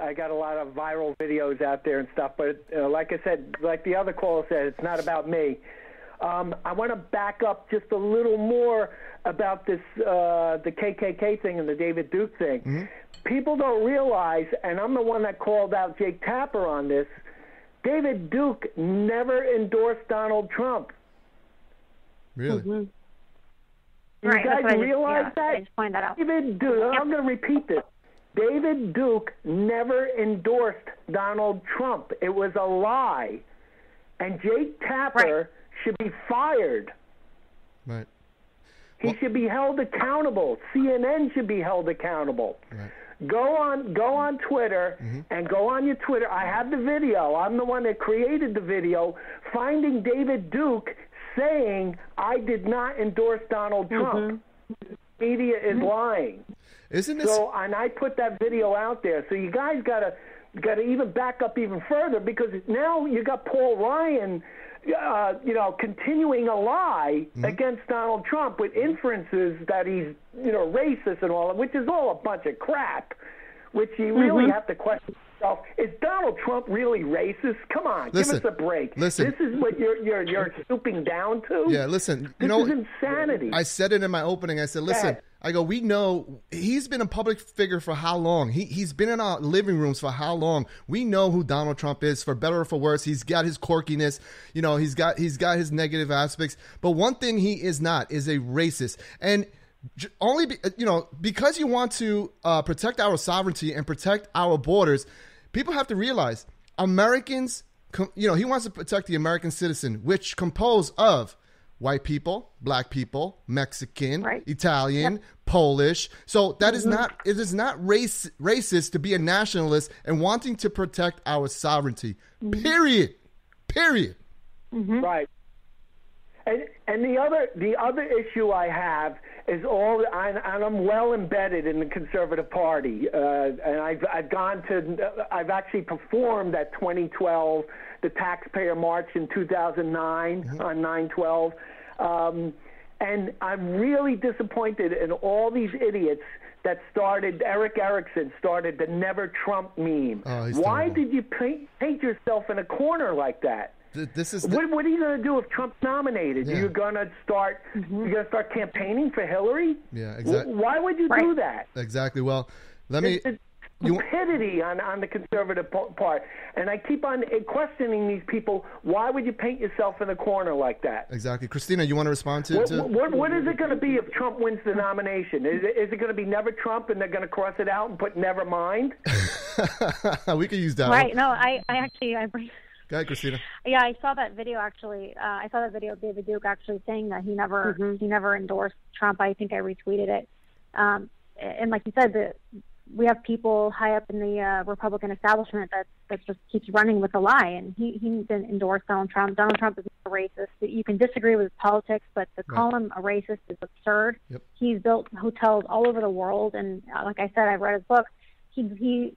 I got a lot of viral videos out there and stuff, but like I said, like the other caller said, it's not about me. I want to back up just a little more about this, the KKK thing and the David Duke thing. Mm-hmm. People don't realize, and I'm the one that called out Jake Tapper on this, David Duke never endorsed Donald Trump. Really? Mm-hmm. You guys realize that? I just pointed that out. David Duke, I'm going to repeat this. David Duke never endorsed Donald Trump. It was a lie. And Jake Tapper should be fired. Right. He should be held accountable. CNN should be held accountable. Right. Go on Twitter and go on your Twitter. I have the video. I'm the one that created the video, finding David Duke saying, I did not endorse Donald Trump. The media is lying. Isn't this... So, and I put that video out there. So you guys gotta even back up even further, because now you got Paul Ryan, continuing a lie against Donald Trump with inferences that he's, racist and all, which is all a bunch of crap, which you really have to question yourself. Is Donald Trump really racist? Come on, give us a break. Listen, this is what you're stooping down to? Yeah, listen. This is insanity. I said it in my opening. I said, listen, I go, we know he's been a public figure for how long? He's been in our living rooms for how long? We know who Donald Trump is, for better or for worse. He's got his quirkiness, he's got his negative aspects. But one thing he is not is a racist. And only because you want to protect our sovereignty and protect our borders, people have to realize Americans, he wants to protect the American citizen, which compose of white people, black people, Mexican, Italian, Polish. So that is not, it is not racist to be a nationalist and wanting to protect our sovereignty. Period. Right. And the other issue I have is and I'm well embedded in the Conservative Party, and I've actually performed at 2012, the Taxpayer March in 2009 on 9/12, and I'm really disappointed in all these idiots that started. Eric Erickson started the Never Trump meme. Why did you paint yourself in a corner like that? This is what are you going to do if Trump's nominated? Yeah. You're going to start campaigning for Hillary? Yeah, exactly. Why would you do that? Exactly. Well, let me. Stupidity on the Conservative part, and I keep on questioning these people. Why would you paint yourself in a corner like that? Exactly, Christina. You want to respond to? What is it going to be if Trump wins the nomination? Is it going to be Never Trump, and they're going to cross it out and put Never Mind? We could use that. Right. No, I actually. Go ahead, Christina. Yeah, I saw that video actually. I saw that video of David Duke actually saying that he never endorsed Trump. I think I retweeted it. And like you said, we have people high up in the Republican establishment that just keeps running with a lie, and he didn't endorse Donald Trump. Donald Trump is a racist. You can disagree with his politics, but to call him a racist is absurd. Yep. He's built hotels all over the world, and like I said, I read his book. He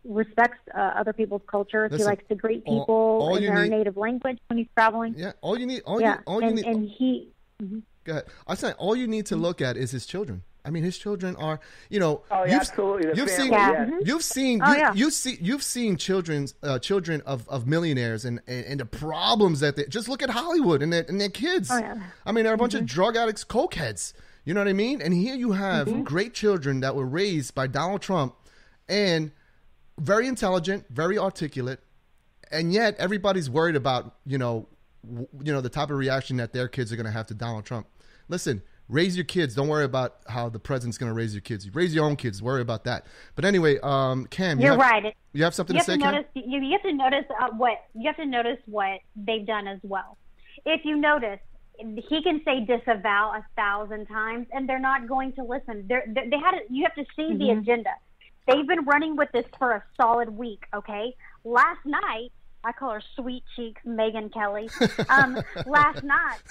respects other people's cultures. Listen, he likes to greet people in their native language when he's traveling. Yeah, all you need. Go ahead. I said all you need to look at is his children. I mean, his children are, absolutely. You've seen children of millionaires and the problems that they just look at Hollywood and their kids. Oh, yeah. I mean, they're a bunch of drug addicts, cokeheads. You know what I mean? And here you have great children that were raised by Donald Trump and very intelligent, very articulate, and yet everybody's worried about the type of reaction that their kids are going to have to Donald Trump. Listen, raise your kids. Don't worry about how the president's going to raise your kids. You raise your own kids. Worry about that. But anyway, Cam, you're right. You have something to say, Cam? You have to notice what they've done as well. If you notice, he can say disavow 1,000 times, and they're not going to listen. You have to see the agenda. They've been running with this for a solid week, okay? Last night, I call her Sweet Cheeks Megyn Kelly. Last night,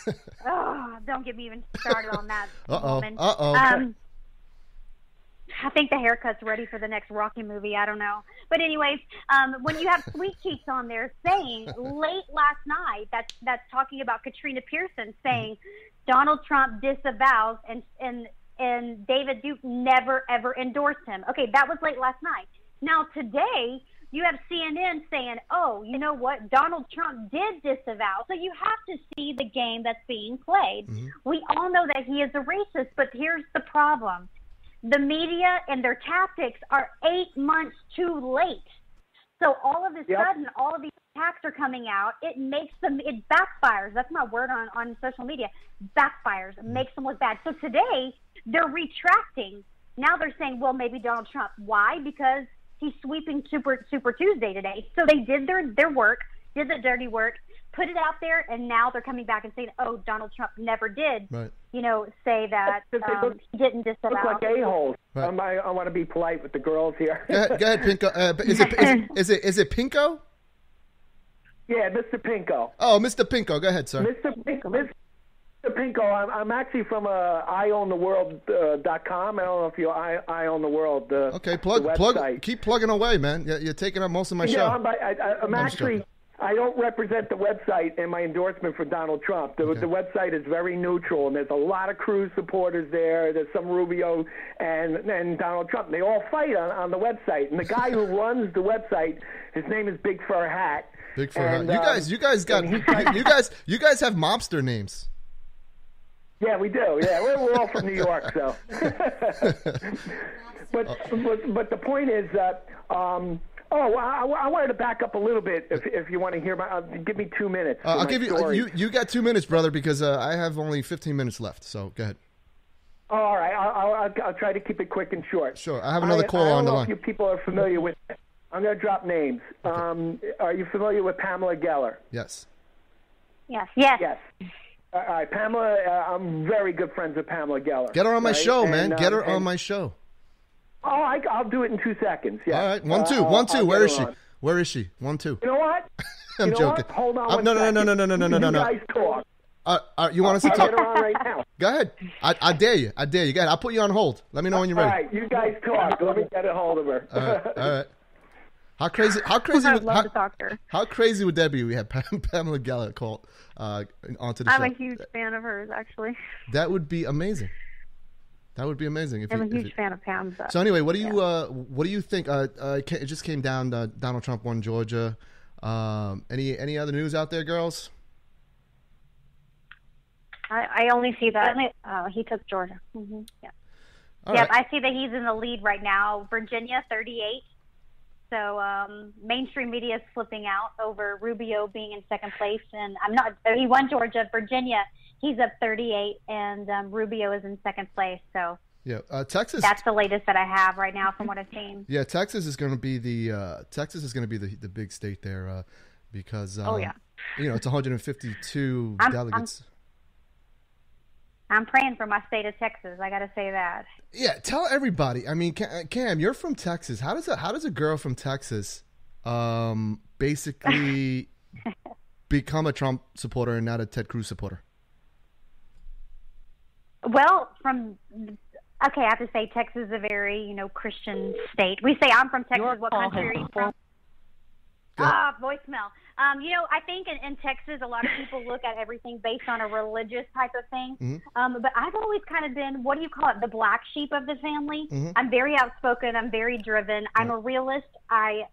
don't get me even started on that woman. I think the haircut's ready for the next Rocky movie. I don't know. But anyways, when you have Sweet Cheeks on there saying, late last night, that's talking about Katrina Pearson saying, Donald Trump disavows and David Duke never, ever endorsed him. Okay, that was late last night. Now today, you have CNN saying, oh, you know what? Donald Trump did disavow. So you have to see the game that's being played. Mm-hmm. We all know that he is a racist, but here's the problem. The media and their tactics are 8 months too late. So all of a sudden, all of these attacks are coming out. It backfires. That's my word on social media. Backfires. It makes them look bad. So today, they're retracting. Now they're saying, well, maybe Donald Trump. Why? Because he's sweeping Super Tuesday today. So they did their work, did the dirty work, put it out there, and now they're coming back and saying, oh, Donald Trump never did, say that he didn't disavow. Look like a-holes. Right. I want to be polite with the girls here. Go ahead, Pinko. Is it Pinko? Yeah, Mr. Pinko. Oh, Mr. Pinko. Go ahead, sir. Mr. Pinko, I'm actually from IOwnTheWorld.com. I don't know if you I Own the World. Okay, keep plugging away, man. You're taking up most of my show. I'm actually. I don't represent the website in my endorsement for Donald Trump. The website is very neutral, and there's a lot of Cruz supporters there. There's some Rubio and Donald Trump. They all fight on the website. And the guy who runs the website, his name is Big Fur Hat. Big Fur Hat. You guys have mobster names. Yeah, we do. Yeah, we're all from New York, so. but the point is that. I wanted to back up a little bit. If you want to hear give me 2 minutes. I'll give you. You got 2 minutes, brother, because I have only 15 minutes left. So go ahead. All right, I'll try to keep it quick and short. Sure, I have another caller on the line. I don't know if you people are familiar with it. I'm going to drop names. Okay. Are you familiar with Pamela Geller? Yes. Yes. All right, Pamela. I'm very good friends with Pamela Geller. Get her on my show, man. Get her on my show. Oh, I'll do it in 2 seconds. Yeah. All right, 1, 2, 1, 2. Where is she? Where is she? 1, 2. You know what? I'm joking. What? Hold on. No. You guys talk. You want us to talk? I'll get her on right now. Go ahead. I dare you. Go ahead. I'll put you on hold. Let me know when you're ready. All right, you guys talk. Let me get a hold of her. All right. How crazy? I'd love to talk to her. How crazy would that be? We had Pamela Geller called onto the show. I'm a huge fan of hers, actually. That would be amazing. I'm a huge fan of Pam's. So anyway, what do you think? It just came down. Donald Trump won Georgia. Any other news out there, girls? I only see that he took Georgia. Mm-hmm. Yeah. Right. I see that he's in the lead right now. Virginia, 38. So mainstream media is flipping out over Rubio being in second place, and he won Georgia. Virginia, he's up 38, and Rubio is in second place. So yeah, Texas. That's the latest that I have right now from what I've seen. Yeah, Texas is going to be the big state there because it's 152 delegates. I'm praying for my state of Texas. I got to say that. Yeah, tell everybody. I mean, Cam, you're from Texas. How does a girl from Texas basically become a Trump supporter and not a Ted Cruz supporter? Well, I have to say Texas is a very, Christian state. We say I'm from Texas. What country are you from? Voicemail. I think in Texas, a lot of people look at everything based on a religious type of thing. Mm-hmm. But I've always kind of been, what do you call it, the black sheep of the family. Mm-hmm. I'm very outspoken. I'm very driven. I'm a realist. I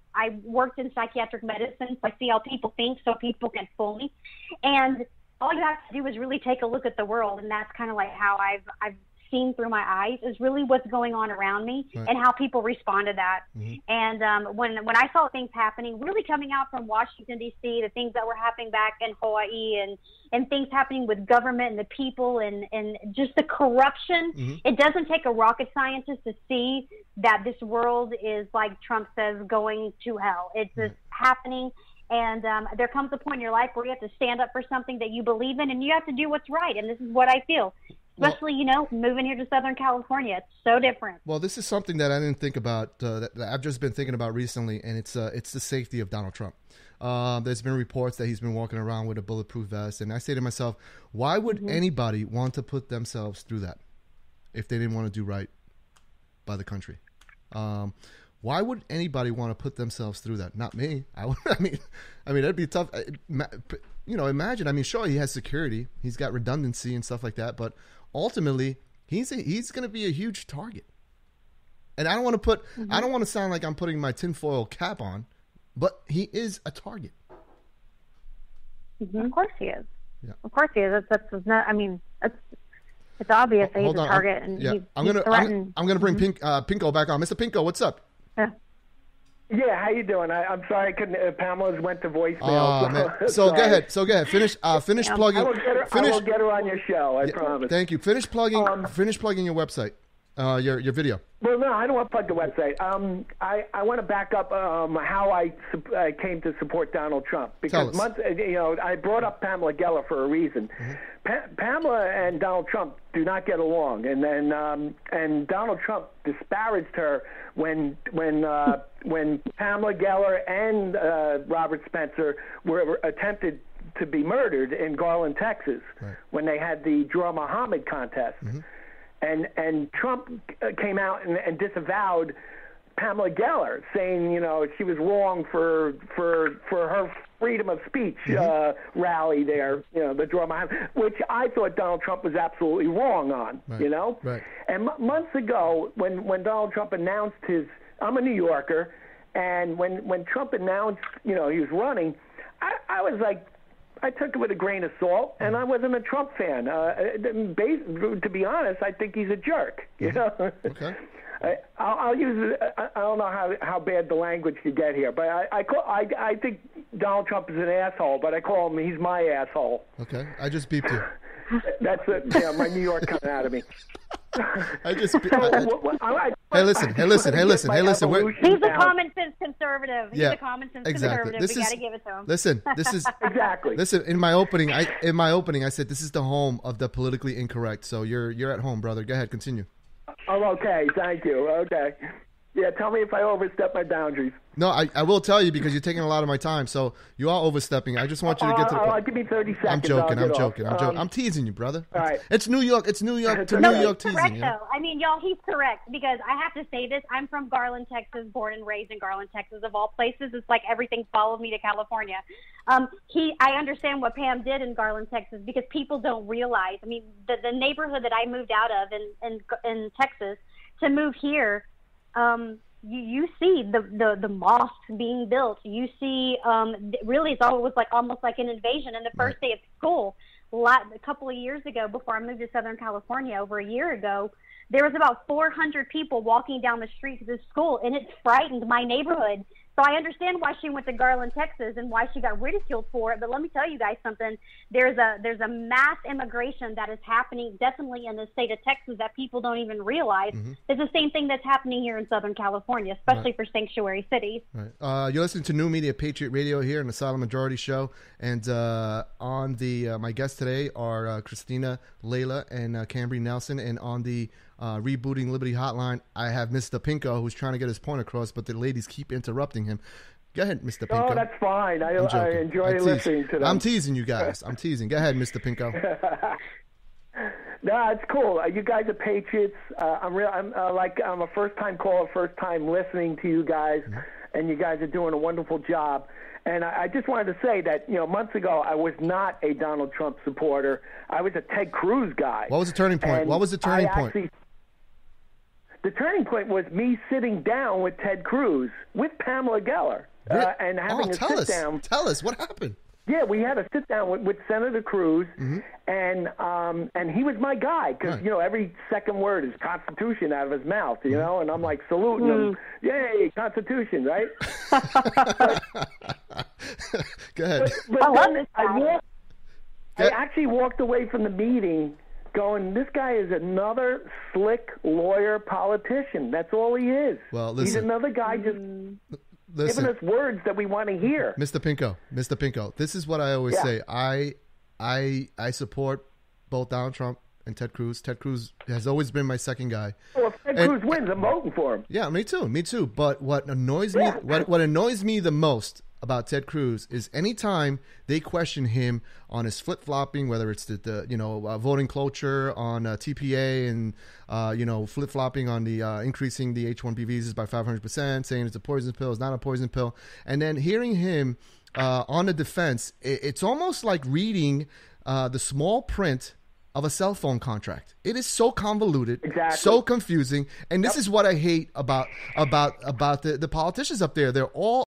worked in psychiatric medicine, so I see how people think so people can fool me. And all you have to do is really take a look at the world, and that's kind of like how I've seen through my eyes is really what's going on around me and how people respond to that. Mm-hmm. And when I saw things happening, really coming out from Washington, D.C., the things that were happening back in Hawaii and things happening with government and the people and just the corruption, it doesn't take a rocket scientist to see that this world is, like Trump says, going to hell. It's just happening. And there comes a point in your life where you have to stand up for something that you believe in, and you have to do what's right. And this is what I feel. Especially, moving here to Southern California. It's so different. Well, this is something that I didn't think about, that I've just been thinking about recently, and it's the safety of Donald Trump. There's been reports that he's been walking around with a bulletproof vest, and I say to myself, why would anybody want to put themselves through that if they didn't want to do right by the country? Why would anybody want to put themselves through that? Not me. I mean, that'd be tough. Imagine. I mean, sure, he has security. He's got redundancy and stuff like that, but ultimately, he's going to be a huge target. And I don't want to put, I don't want to sound like I'm putting my tinfoil cap on, but he is a target. Of course he is. Yeah. Of course he is. That's not. I mean, it's obvious that he's a target, and he's threatened. I'm gonna bring Pinko back on. Mr. Pinko, what's up? Yeah, how you doing? I'm sorry I couldn't. Pamela's went to voicemail. So go ahead. Finish plugging. I will get her on your show. I promise. Thank you. Finish plugging your website. Your video. Well, no, I don't want to plug the website. I want to back up how I came to support Donald Trump, because I brought up Pamela Geller for a reason. Pamela and Donald Trump do not get along, and Donald Trump disparaged her when Pamela Geller and Robert Spencer were attempted to be murdered in Garland, Texas, when they had the Draw Muhammad contest. And Trump came out and disavowed Pamela Geller, saying, she was wrong for her freedom of speech rally there, the Draw Muhammad, which I thought Donald Trump was absolutely wrong on, Right. And months ago, when Donald Trump announced I'm a New Yorker, and when Trump announced, he was running, I was like, I took it with a grain of salt, and I wasn't a Trump fan. To be honest, I think he's a jerk. Okay. I'll use it. I don't know how bad the language could get here, but I think Donald Trump is an asshole, but I call him, he's my asshole. Okay, I just beeped you. That's my New York coming out of me. I just. Hey, listen. He's a common sense conservative. He's a common sense conservative. We got to give it to him. Listen, this is exactly. Listen, in my opening, I said this is the home of the politically incorrect. So you're at home, brother. Go ahead, continue. Oh, okay. Thank you. Okay. Yeah, tell me if I overstep my boundaries. No, I will tell you, because you're taking a lot of my time. So you are overstepping. I just want you to get to the point. Give me 30 seconds. I'm joking. I'm teasing you, brother. All right. It's New York to New York teasing. Correct, though. I mean, y'all, he's correct, because I have to say this. I'm from Garland, Texas, born and raised in Garland, Texas, of all places. It's like everything followed me to California. I understand what Pam did in Garland, Texas, because people don't realize. I mean, the neighborhood that I moved out of in Texas, to move here, you see the mosques being built. You see, really, it's always almost like an invasion. And the first day of school, a couple of years ago, before I moved to Southern California, over a year ago, there was about 400 people walking down the street to this school, and it frightened my neighborhood. So I understand why she went to Garland, Texas, and why she got ridiculed for it. But let me tell you guys something. There's a mass immigration that is happening definitely in the state of Texas that people don't even realize. It's the same thing that's happening here in Southern California, especially for sanctuary cities. Right. You're listening to New Media Patriot Radio here in the Silent Majority Show. And on the my guests today are Christina, Layla, and Cambry Nelson. And on the Rebooting Liberty Hotline, I have Mr. Pinko, who's trying to get his point across, but the ladies keep interrupting him. Go ahead, Mr. Pinko. Oh, that's fine. I enjoy listening to them. I'm teasing you guys. I'm teasing. Go ahead, Mr. Pinko. No, it's cool. You guys are patriots. I'm a first-time caller, first-time listening to you guys, and you guys are doing a wonderful job. And I just wanted to say that, months ago, I was not a Donald Trump supporter. I was a Ted Cruz guy. What was the turning point? And what was the turning point? The turning point was me sitting down with Ted Cruz, with Pamela Geller, and having a sit-down. Tell us, what happened? Yeah, we had a sit-down with Senator Cruz, and he was my guy, because, every second word is Constitution out of his mouth, and I'm like saluting him. Yay, Constitution, right? Go ahead. But I actually walked away from the meeting going, this guy is another slick lawyer politician. That's all he is. Well, listen. He's another guy just giving us words that we want to hear. Mr. Pinko, this is what I always say. I support both Donald Trump and Ted Cruz. Ted Cruz has always been my second guy. Well, if Ted Cruz wins, I'm voting for him. Yeah, me too. But what annoys me, what annoys me the most about Ted Cruz is anytime they question him on his flip-flopping, whether it's the voting cloture on TPA and flip-flopping on the increasing the H-1B visas by 500%, saying it's a poison pill, it's not a poison pill, and then hearing him on the defense, it's almost like reading the small print of a cell phone contract. It is so convoluted, Exactly. so confusing, and this is what I hate about the politicians up there. They're all